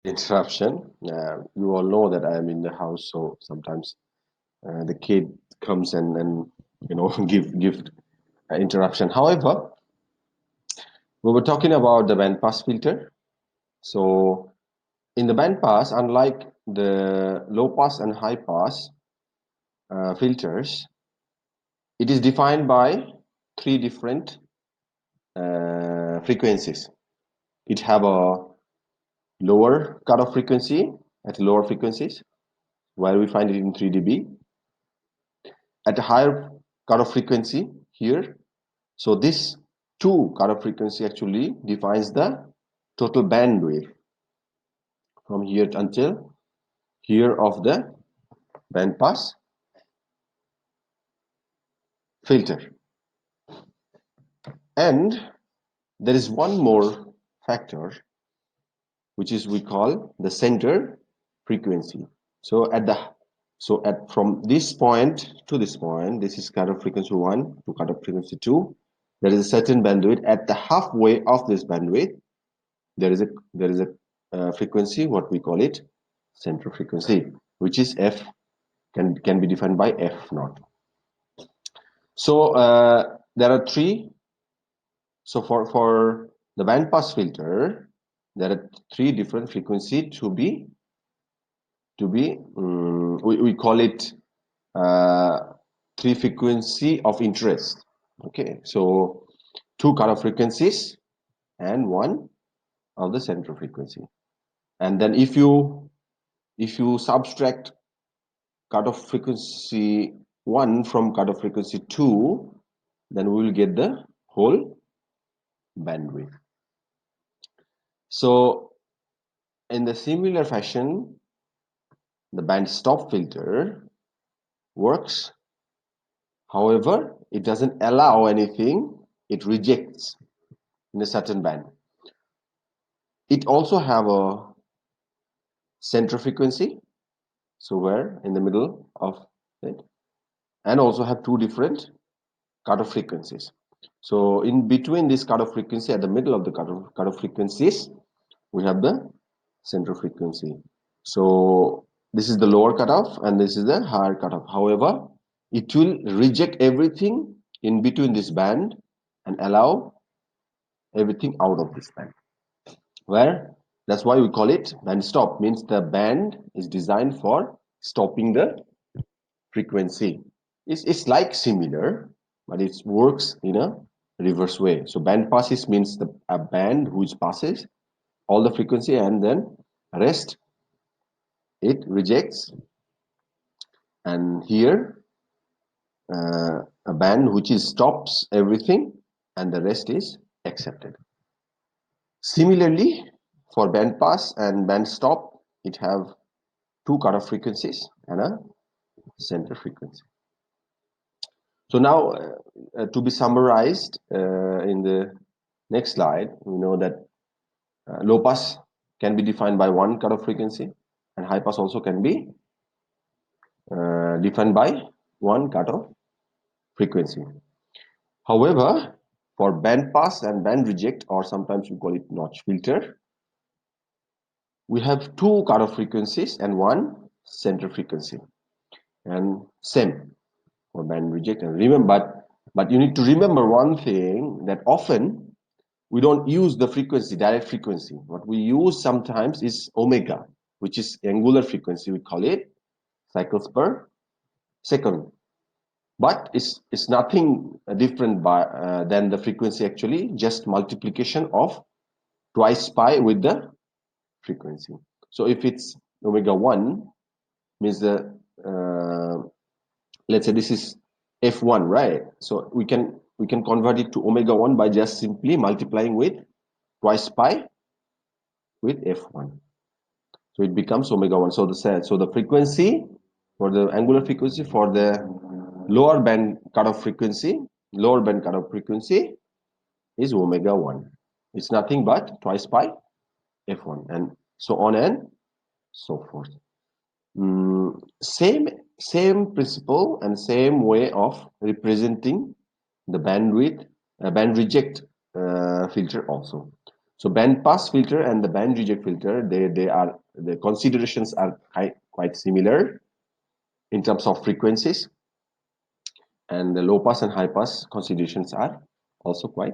interruption. You all know that I am in the house, so sometimes the kid comes and give interruption. However, we were talking about the bandpass filter. So in the bandpass, unlike the low pass and high pass filters, it is defined by three different frequencies. It have a lower cutoff frequency at lower frequencies, where we find it in 3 dB, at a higher cutoff frequency here. So this two cutoff frequency actually defines the total bandwidth from here until here of the bandpass filter. And there is one more factor, which is we call the center frequency. So from this point to this point, this is cutoff frequency 1 to cutoff frequency 2. There is a certain bandwidth. At the halfway of this bandwidth, there is a frequency, what we call it center frequency, which is f, can be defined by f naught. So there are three. So for the bandpass filter, there are three different frequency we call it three frequency of interest. Okay, so two cutoff frequencies and one of the center frequency. And then if you subtract cutoff frequency 1 from cutoff frequency 2, then we will get the whole bandwidth. So in the similar fashion, the band stop filter works. However, it doesn't allow anything, it rejects in a certain band. It also have a center frequency, so where in the middle of it, and also have two different cutoff frequencies. So in between this cutoff frequency, at the middle of the cutoff frequencies, we have the center frequency. So this is the lower cutoff and this is the higher cutoff. However, it will reject everything in between this band and allow everything out of this band. Where that's why we call it band stop, means the band is designed for stopping the frequency. It's like similar, but it works in a reverse way. So band passes means a band which passes all the frequency and then rest it rejects, and here a band which is stops everything and the rest is accepted. Similarly, for band pass and band stop, it have two cutoff frequencies and a center frequency. So now to be summarized in the next slide, we know that low pass can be defined by one cutoff frequency and high pass also can be defined by one cutoff frequency. However, for band pass and band reject, or sometimes we call it notch filter, we have two cutoff frequencies and one center frequency, and same for band reject. And remember, but you need to remember one thing, that often we don't use the frequency, direct frequency. What we use sometimes is omega, which is angular frequency. We call it cycles per second. But it's nothing different than the frequency, actually, just multiplication of twice pi with the frequency. So if it's omega 1, means the let's say this is f1, right? So we can convert it to omega 1 by just simply multiplying with twice pi with f1. So it becomes omega 1. So the frequency for the angular frequency for the lower band cutoff frequency is omega 1. It's nothing but twice pi f1, and so on and so forth. Same principle and same way of representing the bandwidth band reject filter also. So band pass filter and the band reject filter, the considerations are quite similar in terms of frequencies, and the low pass and high pass considerations are also quite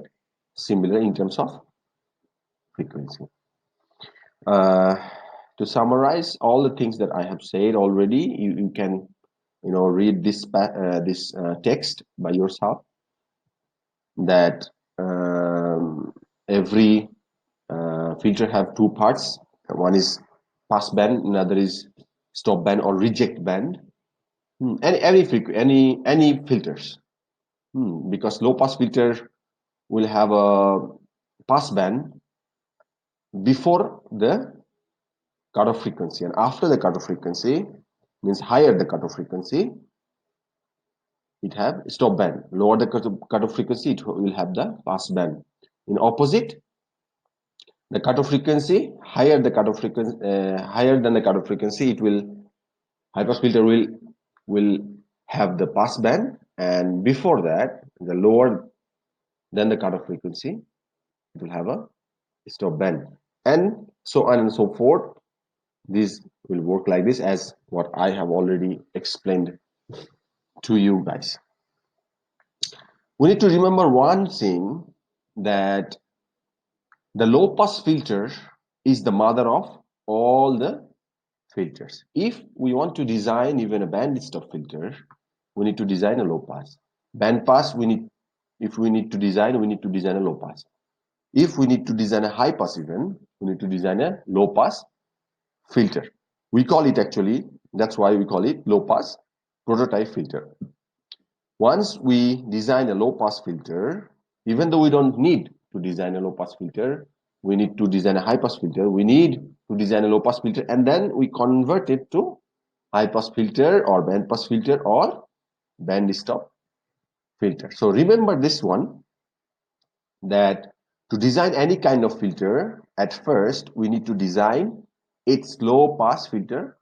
similar in terms of frequency. Uh, to summarize all the things that I have said already, you can read this text by yourself, that every filter have two parts. One is pass band, another is stop band or reject band. Any filters, because low pass filter will have a pass band before the cutoff frequency, and after the cutoff frequency, means higher the cutoff frequency, it have stop band. Lower the cutoff frequency, it will have the pass band. In opposite, the cutoff frequency, higher than the cutoff frequency, high pass filter will have the pass band, and before that, the lower than the cutoff frequency, it will have a stop band, and so on and so forth. This will work like this, as what I have already explained to you guys. We need to remember one thing, that the low pass filter is the mother of all the filters. If we want to design even a band stop filter, we need to design a low pass. Band pass, if we need to design a low pass. If we need to design a high pass even, we need to design a low pass filter. We call it, actually, that's why we call it low pass prototype filter. Once we design a low pass filter, even though we don't need to design a low pass filter, we need to design a high pass filter, we need to design a low pass filter, and then we convert it to high pass filter or band pass filter or band stop filter. So remember this one, that to design any kind of filter, at first we need to design its low pass filter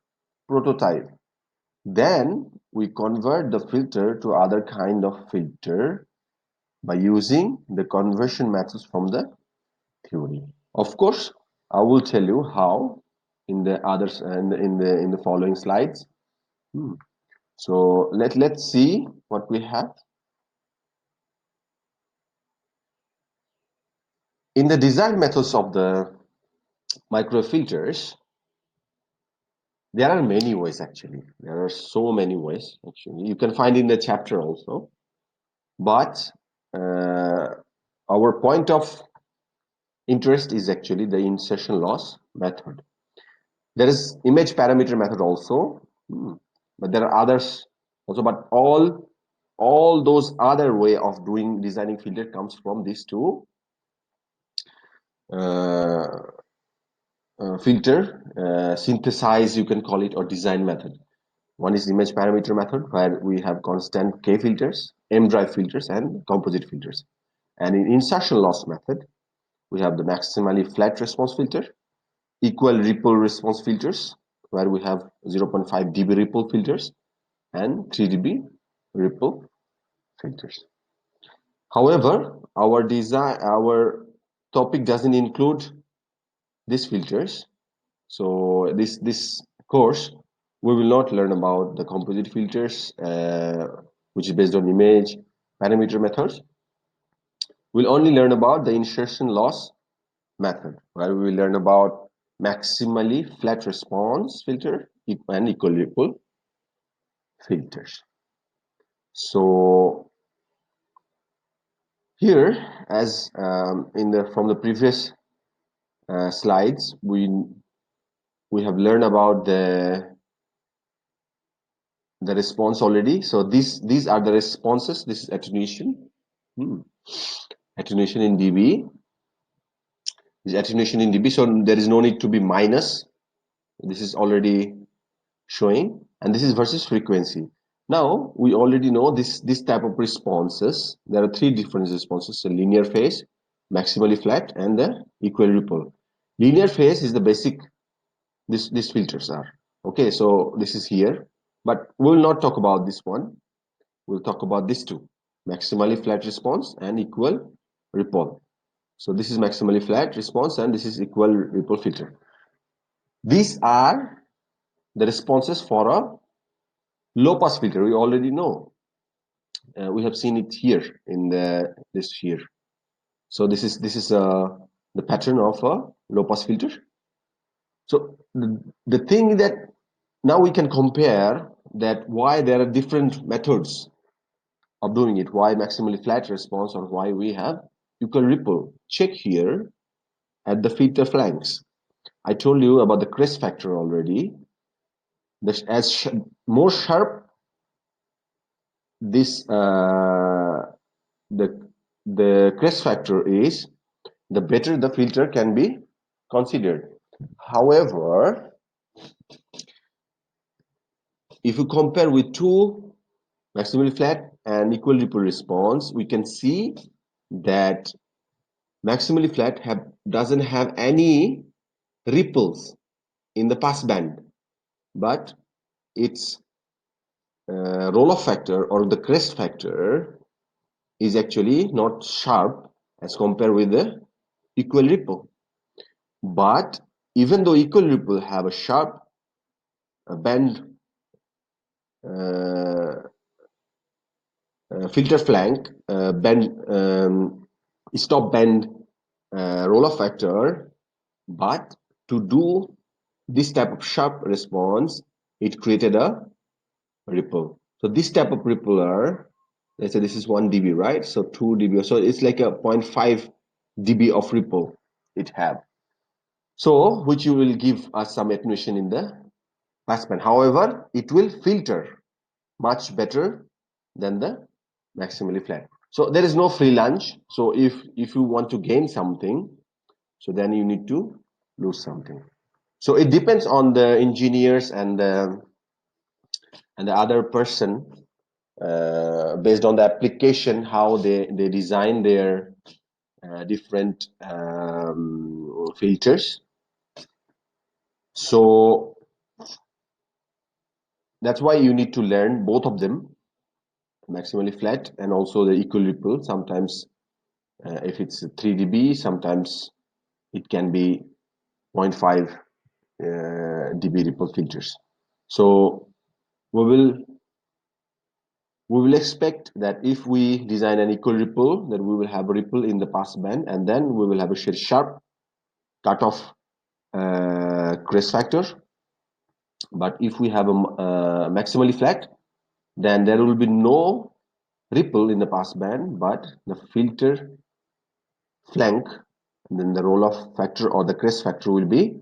prototype. Then we convert the filter to other kind of filter by using the conversion methods from the theory. Of course, I will tell you how in the others and in the following slides. So let's see what we have. In the design methods of the microfilters, there are many ways, actually. There are so many ways, actually. You can find in the chapter also. But our point of interest is actually the insertion loss method. There is image parameter method also, but there are others also. But all those other way of designing filter comes from these two filter synthesize, you can call it, or design method. One is image parameter method, where we have constant K filters, M drive filters, and composite filters. And in insertion loss method, we have the maximally flat response filter, equal ripple response filters, where we have 0.5 dB ripple filters and 3 dB ripple filters. However, our topic doesn't include these filters. So this course, we will not learn about the composite filters, which is based on image parameter methods. We'll only learn about the insertion loss method, where we will learn about maximally flat response filter and equal ripple filters. So here, as from the previous slides, we have learned about the response already. So these are the responses. This is attenuation. Attenuation in dB. This attenuation in dB. So there is no need to be minus. This is already showing, and this is versus frequency. Now we already know this type of responses. There are three different responses: so linear phase, maximally flat, and the equal ripple. Linear phase is the basic. These filters are okay. So this is here, but we will not talk about this one. We'll talk about these two: maximally flat response and equal ripple. So this is maximally flat response and this is equal ripple filter. These are the responses for a low pass filter. We already know. We have seen it here in this here. So this is the pattern of a low pass filter. So the thing that now we can compare that why there are different methods of doing it, why maximally flat response or why we have equal ripple. Check here at the filter flanks. I told you about the crest factor already. As more sharp this the crest factor is, the better the filter can be considered. However, if you compare with two maximally flat and equal ripple response, we can see that maximally flat doesn't have any ripples in the pass band, but its roll-off factor or the crest factor is actually not sharp as compared with the equal ripple. But even though equal ripple have a sharp band filter flank bend stop bend roll-off factor, but to do this type of sharp response, it created a ripple. So this type of rippler, let's say this is 1 dB, right? So 2 dB, so it's like a 0.5 dB of ripple it have. So which you will give us some attenuation in the passband. However, it will filter much better than the maximally flat. So there is no free lunch. So if you want to gain something, so then you need to lose something. So it depends on the engineers and the other person based on the application, how they design their different filters. So that's why you need to learn both of them, maximally flat and also the equal ripple. Sometimes if it's 3 dB, sometimes it can be 0.5 dB ripple filters. So we will expect that if we design an equal ripple, that we will have a ripple in the pass band, and then we will have a sharp cutoff crest factor. But if we have a maximally flat, then there will be no ripple in the pass band, but the filter flank, and then the roll-off factor or the crest factor will be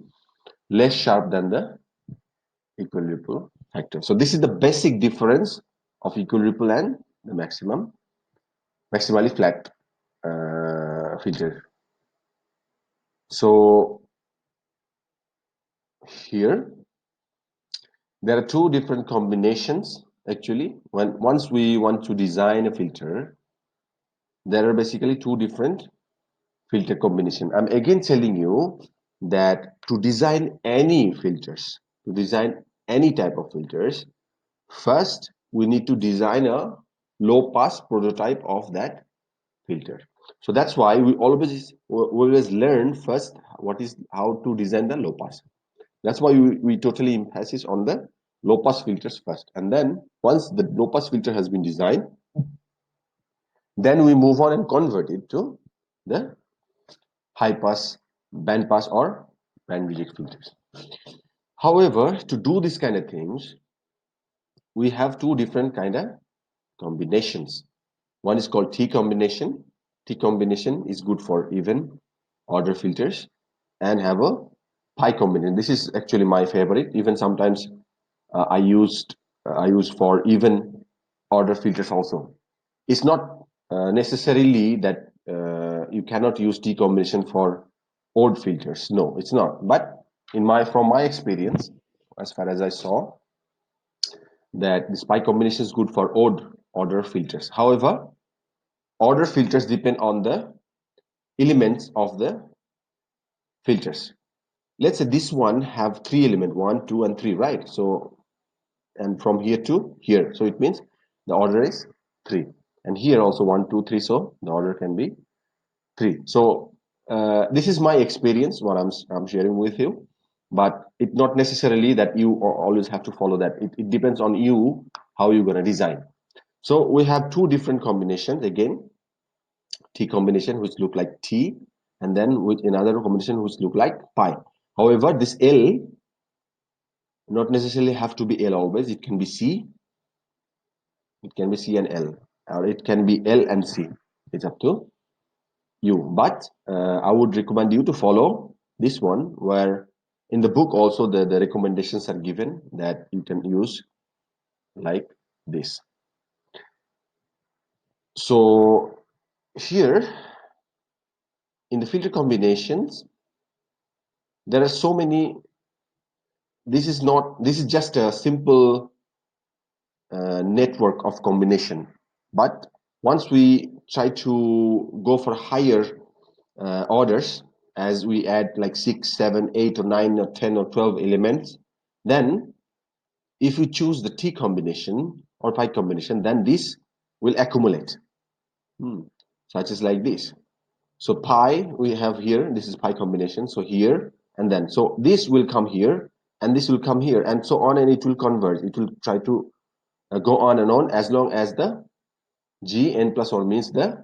less sharp than the equal ripple factor. So this is the basic difference of equal ripple and the maximally flat filter. So here there are two different combinations actually. Once we want to design a filter, there are basically two different filter combination. I'm again telling you that to design any filters, to design any type of filters, first we need to design a low pass prototype of that filter. So that's why we always learn first how to design the low pass. That's why we totally emphasis on the low pass filters first, and then once the low pass filter has been designed, then we move on and convert it to the high pass, band pass, or band reject filters. However, to do these kind of things, we have two different kind of combinations. One is called T combination. T combination is good for even order filters, and have a pi combination. This is actually my favorite. Even sometimes I use for even order filters also. It's not necessarily that you cannot use T combination for odd filters. No, it's not. But from my experience, as far as I saw, that this pi combination is good for odd order filters. However, order filters depend on the elements of the filters. Let's say this one have three elements, 1, 2, and 3, right? So, and from here to here, so it means the order is 3. And here also 1, 2, 3, so the order can be 3. So This is my experience, what I'm sharing with you, but it's not necessarily that you always have to follow that. It depends on you how you're going to design. So we have two different combinations again. T combination which look like T, and then with another combination which look like pi. However, this L not necessarily have to be L always. It can be C. It can be C and L, or it can be L and C. It's up to you. But I would recommend you to follow this one, where in the book also the recommendations are given that you can use like this. So here in the filter combinations, there are so many. This is just a simple network of combination. But once we try to go for higher orders, as we add like 6, 7, 8 or 9 or 10 or 12 elements, then if we choose the T combination or pi combination, then this will accumulate, such as like this. So pi we have here, this is pi combination, so here and then. So this will come here and this will come here and so on, and it will converge. It will try to go on and on as long as the G n plus or means the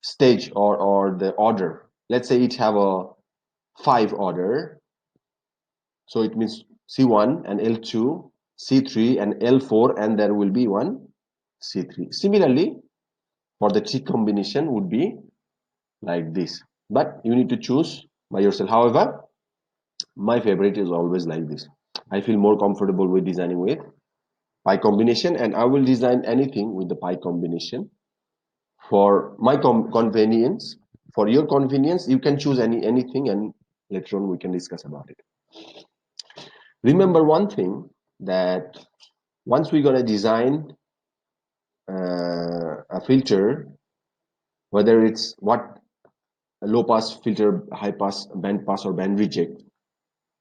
stage or the order. Let's say it have a 5 order. So it means C1 and L2, C3 and L4, and there will be one C3. Similarly, for the T combination would be like this. But you need to choose by yourself. However, my favorite is always like this. I feel more comfortable with designing with pi combination, and I will design anything with the pi combination for my convenience. For your convenience, you can choose anything, and later on we can discuss about it. Remember one thing, that once we're going to design a filter, whether it's what low pass filter, high pass, band pass or band reject,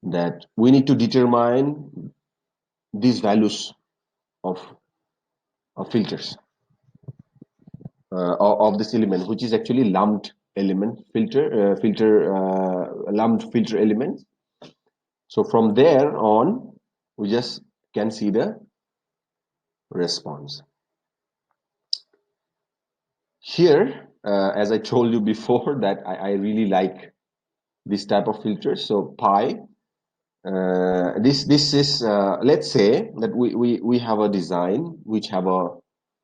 that we need to determine these values of, filters of this element, which is actually lumped element lumped filter element. So from there on, we just can see the response. Here, as I told you before, that I really like this type of filters. So pi, this is let's say that we have a design which have a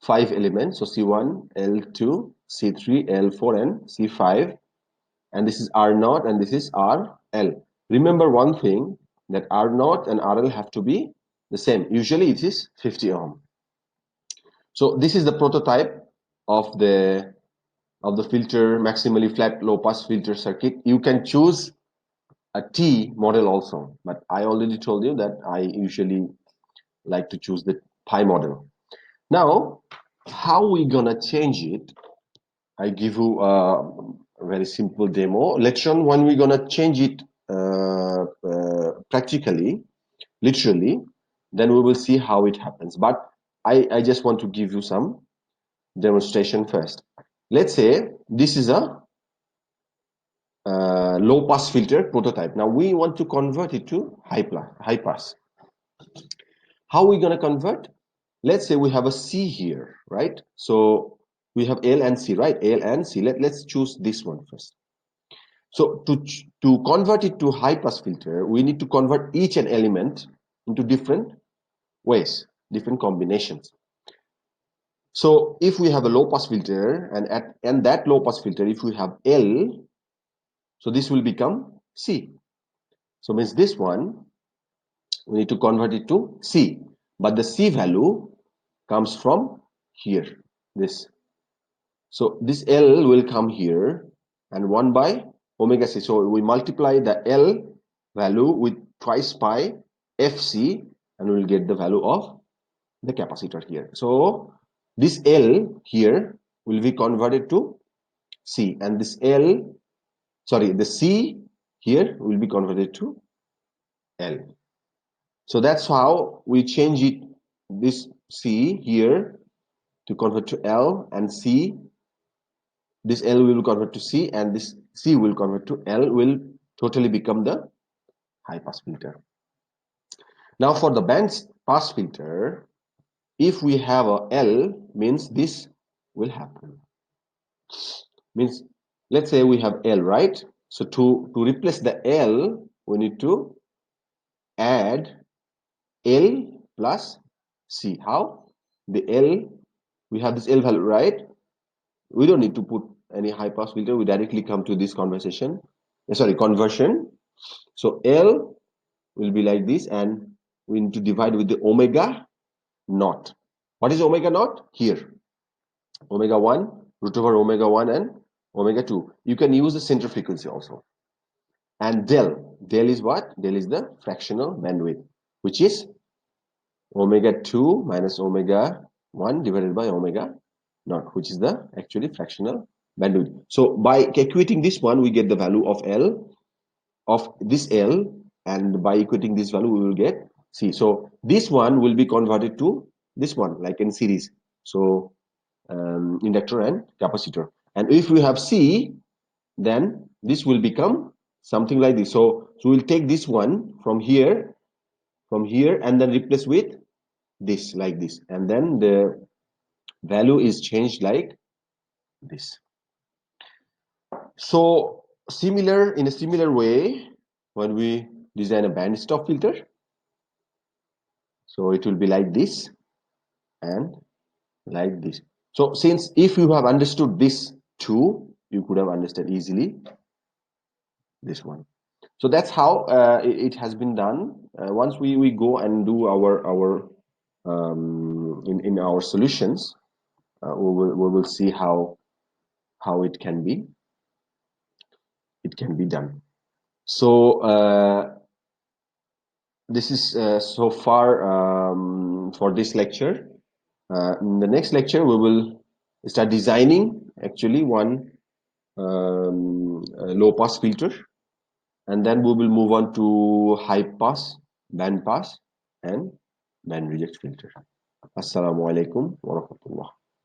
5 elements. So C1, L2, C3, L4, and C5, and this is R0 and this is RL. Remember one thing, that R0 and RL have to be the same. Usually it is 50 ohm. So this is the prototype of the filter, maximally flat low pass filter circuit. You can choose a T model also, but I already told you that I usually like to choose the pi model. Now, how we gonna change it? I give you a very simple demo. Later on, when we're gonna change it practically, literally, then we will see how it happens. But I just want to give you some demonstration first. Let's say this is a low pass filter prototype. Now we want to convert it to high pass. How are we going to convert? Let's say we have a C here, right? So we have L and C, right? L and C. Let's choose this one first. So to convert it to high pass filter, we need to convert each and element into different ways, different combinations. So if we have a low pass filter, and that low pass filter, if we have L, so this will become C. So means this one, we need to convert it to C. But the C value comes from here, this. So this L will come here, and 1 by omega C. So we multiply the L value with twice pi FC, and we'll get the value of the capacitor here. So this L here will be converted to C, and this the C here will be converted to L. So that's how we change it, this C here to convert to L, and C, this L will convert to C, and this C will convert to L, will totally become the high pass filter. Now for the band pass filter, if we have a L, means this will happen. Means let's say we have L, right? So to replace the L, we need to add L plus C. How? The L, we have this L value, right? We don't need to put any high pass filter. We directly come to this conversation. Conversion. So L will be like this, and we need to divide with the omega naught. What is omega naught? Here, omega 1, root over omega 1 and omega 2. You can use the center frequency also. And del is what? Del is the fractional bandwidth, which is omega 2 minus omega 1 divided by omega naught, which is the actually fractional bandwidth. So by equating this one, we get the value of L, of this L, and by equating this value, we will get C. So this one will be converted to this one, like in series. So inductor and capacitor. And if we have C, then this will become something like this. So we'll take this one from here, and then replace with this, like this, and then the value is changed like this. So in a similar way, when we design a band stop filter, so it will be like this and like this. So since if you have understood this too, you could have understood easily this one. So that's how it has been done. Once we go and do our in our solutions, we will see how it can be done. So this is so far for this lecture. In the next lecture, we will start designing actually one low pass filter, and then we will move on to high pass, band pass, and band reject filter. Assalamu alaikum wa rahmatullah.